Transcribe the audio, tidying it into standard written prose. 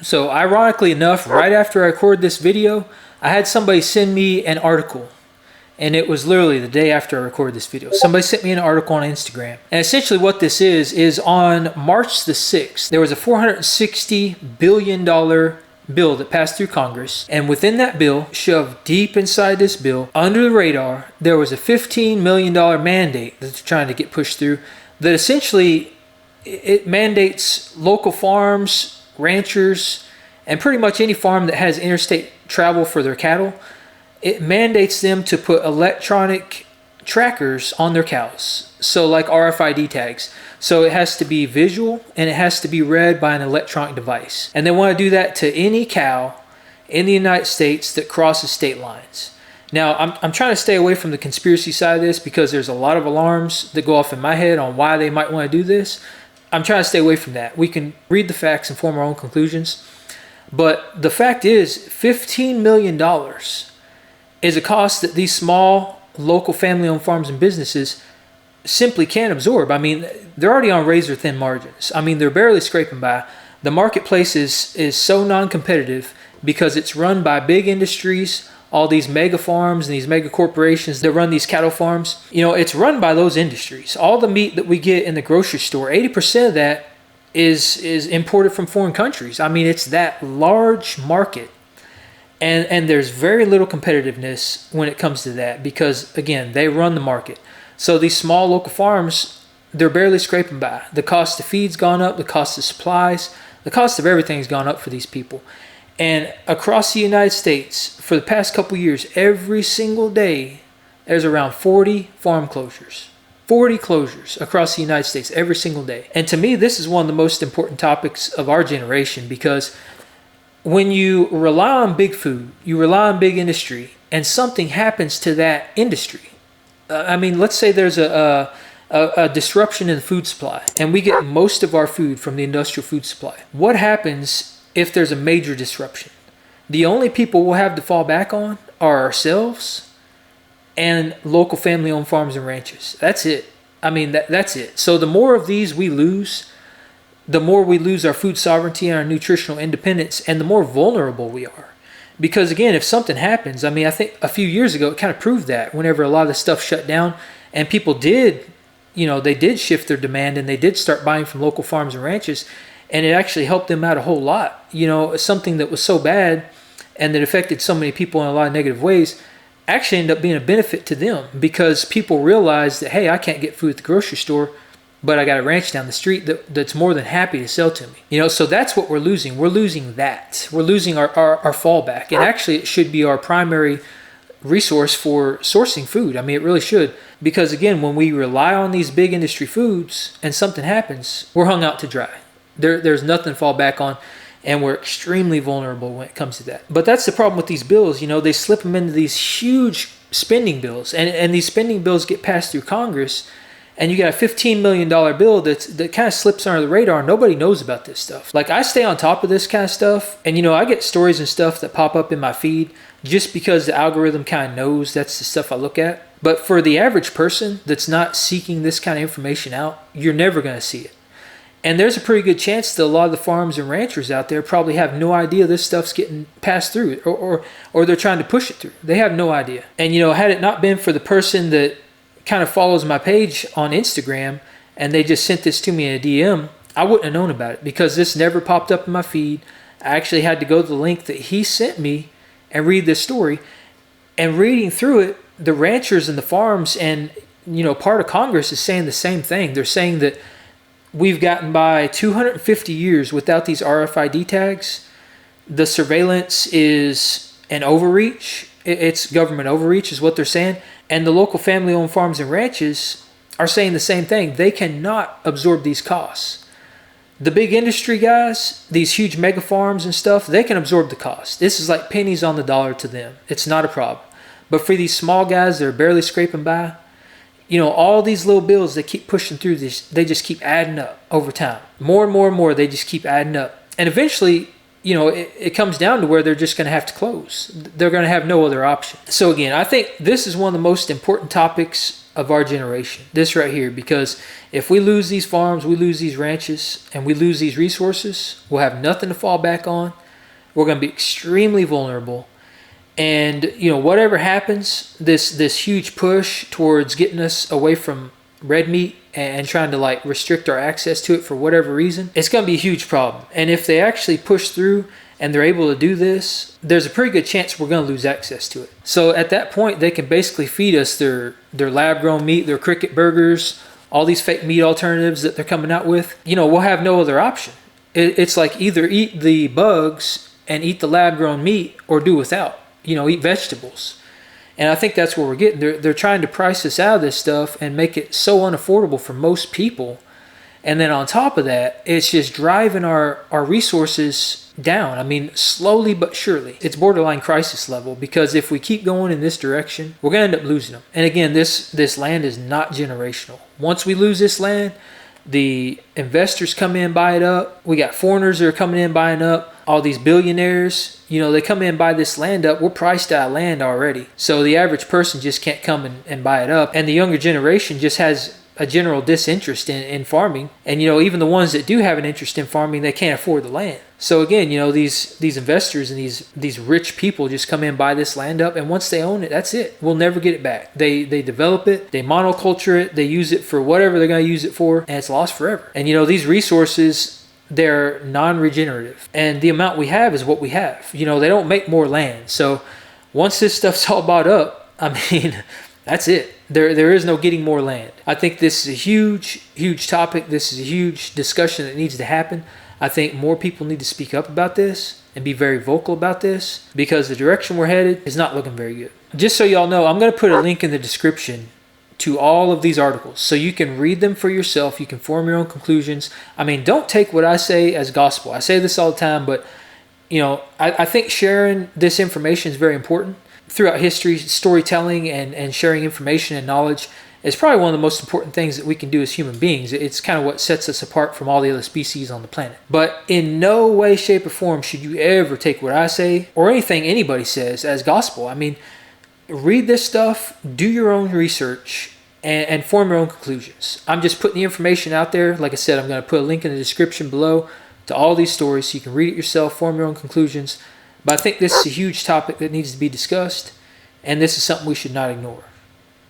So ironically enough, right after I recorded this video, I had somebody send me an article. And it was literally the day after I recorded this video. Somebody sent me an article on Instagram. And essentially what this is on March the 6th, there was a $460 billion bill that passed through Congress. And within that bill, shoved deep inside this bill, under the radar, there was a $15 million mandate that's trying to get pushed through that essentially it mandates local farms, ranchers, and pretty much any farm that has interstate travel for their cattle. It mandates them to put electronic trackers on their cows. So like RFID tags. So it has to be visual and it has to be read by an electronic device. And they want to do that to any cow in the United States that crosses state lines. Now, I'm trying to stay away from the conspiracy side of this because there's a lot of alarms that go off in my head on why they might want to do this. I'm trying to stay away from that. We can read the facts and form our own conclusions. But the fact is, $15 million is a cost that these small local family-owned farms and businesses simply can't absorb. I mean, they're already on razor-thin margins. I mean, they're barely scraping by. The marketplace is so non-competitive because it's run by big industries, all these mega farms and these mega corporations that run these cattle farms. You know, it's run by those industries. All the meat that we get in the grocery store, 80% of that is imported from foreign countries. I mean, it's that large market. And there's very little competitiveness when it comes to that because, again, they run the market. So these small local farms, they're barely scraping by. The cost of feed's gone up, the cost of supplies, the cost of everything's gone up for these people. And across the United States, for the past couple years, every single day, there's around 40 farm closures. 40 closures across the United States every single day. And to me, this is one of the most important topics of our generation because when you rely on big food, you rely on big industry, and something happens to that industry. I mean, let's say there's a disruption in the food supply, and we get most of our food from the industrial food supply. What happens if there's a major disruption? The only people we'll have to fall back on are ourselves and local family-owned farms and ranches. That's it. I mean, that's it. So the more of these we lose, the more we lose our food sovereignty and our nutritional independence, and the more vulnerable we are. Because again, if something happens, I mean, I think a few years ago, it kind of proved that whenever a lot of the stuff shut down and people did, you know, they did shift their demand and they did start buying from local farms and ranches, and it actually helped them out a whole lot. You know, something that was so bad and that affected so many people in a lot of negative ways actually ended up being a benefit to them because people realized that, hey, I can't get food at the grocery store, but I got a ranch down the street that's more than happy to sell to me. You know, so that's what we're losing. We're losing that. We're losing our fallback. And actually, it should be our primary resource for sourcing food. I mean, it really should. Because again, when we rely on these big industry foods and something happens, we're hung out to dry. There's nothing to fall back on. And we're extremely vulnerable when it comes to that. But that's the problem with these bills. You know, they slip them into these huge spending bills. And these spending bills get passed through Congress. And you got a $15 million bill that kind of slips under the radar. Nobody knows about this stuff. Like, I stay on top of this kind of stuff. And, you know, I get stories and stuff that pop up in my feed just because the algorithm kind of knows that's the stuff I look at. But for the average person that's not seeking this kind of information out, you're never going to see it. And there's a pretty good chance that a lot of the farms and ranchers out there probably have no idea this stuff's getting passed through it, or they're trying to push it through. They have no idea. And, you know, had it not been for the person that kind of follows my page on Instagram and they just sent this to me in a DM, I wouldn't have known about it because this never popped up in my feed. I actually had to go to the link that he sent me and read this story. And reading through it, the ranchers and the farms and, you know, part of Congress is saying the same thing. They're saying that we've gotten by 250 years without these RFID tags. The surveillance is an overreach. It's government overreach is what they're saying. And the local family-owned farms and ranches are saying the same thing. They cannot absorb these costs. The big industry guys, these huge mega farms and stuff, they can absorb the cost. This is like pennies on the dollar to them. It's not a problem. But for these small guys that are barely scraping by, you know, all these little bills they keep pushing through this, they just keep adding up over time. More and more and more, they just keep adding up. And eventually, you know, it comes down to where they're just going to have to close. They're going to have no other option. So again, I think this is one of the most important topics of our generation, this right here, because if we lose these farms, we lose these ranches, and we lose these resources, we'll have nothing to fall back on. We're going to be extremely vulnerable. And, you know, whatever happens, this huge push towards getting us away from red meat and trying to like restrict our access to it for whatever reason, it's going to be a huge problem. And if they actually push through and they're able to do this, there's a pretty good chance we're going to lose access to it. So at that point, they can basically feed us their lab-grown meat, their cricket burgers, all these fake meat alternatives that they're coming out with. You know, we'll have no other option. It's like either eat the bugs and eat the lab-grown meat or do without. You know, eat vegetables. And I think that's what we're getting. They're trying to price us out of this stuff and make it so unaffordable for most people. And then on top of that, it's just driving our resources down. I mean, slowly but surely. It's borderline crisis level, because if we keep going in this direction, we're going to end up losing them. And again, this land is not generational. Once we lose this land, the investors come in, buy it up. We got foreigners that are coming in, buying up. All these billionaires, you know, they come in and buy this land up. We're priced out of land already. So the average person just can't come and buy it up. And the younger generation just has a general disinterest in farming. And, you know, even the ones that do have an interest in farming, they can't afford the land. So again, you know, these investors and these rich people just come in, buy this land up, and once they own it, that's it. We'll never get it back. They develop it, they monoculture it, they use it for whatever they're going to use it for, and it's lost forever. And, you know, these resources, they're non-regenerative, and the amount we have is what we have. You know, they don't make more land. So once this stuff's all bought up, I mean, that's it. There is no getting more land. I think this is a huge topic. This is a huge discussion that needs to happen. I think more people need to speak up about this and be very vocal about this, because the direction we're headed is not looking very good. Just so y'all know, I'm going to put a link in the description to all of these articles so you can read them for yourself. You can form your own conclusions. I mean, don't take what I say as gospel. I say this all the time, but, you know, I think sharing this information is very important. Throughout history, storytelling and sharing information and knowledge is probably one of the most important things that we can do as human beings. It's kind of what sets us apart from all the other species on the planet. But in no way, shape, or form should you ever take what I say or anything anybody says as gospel. I mean, read this stuff, do your own research, and form your own conclusions. I'm just putting the information out there. Like I said, I'm going to put a link in the description below to all these stories so you can read it yourself, form your own conclusions. But I think this is a huge topic that needs to be discussed, and this is something we should not ignore.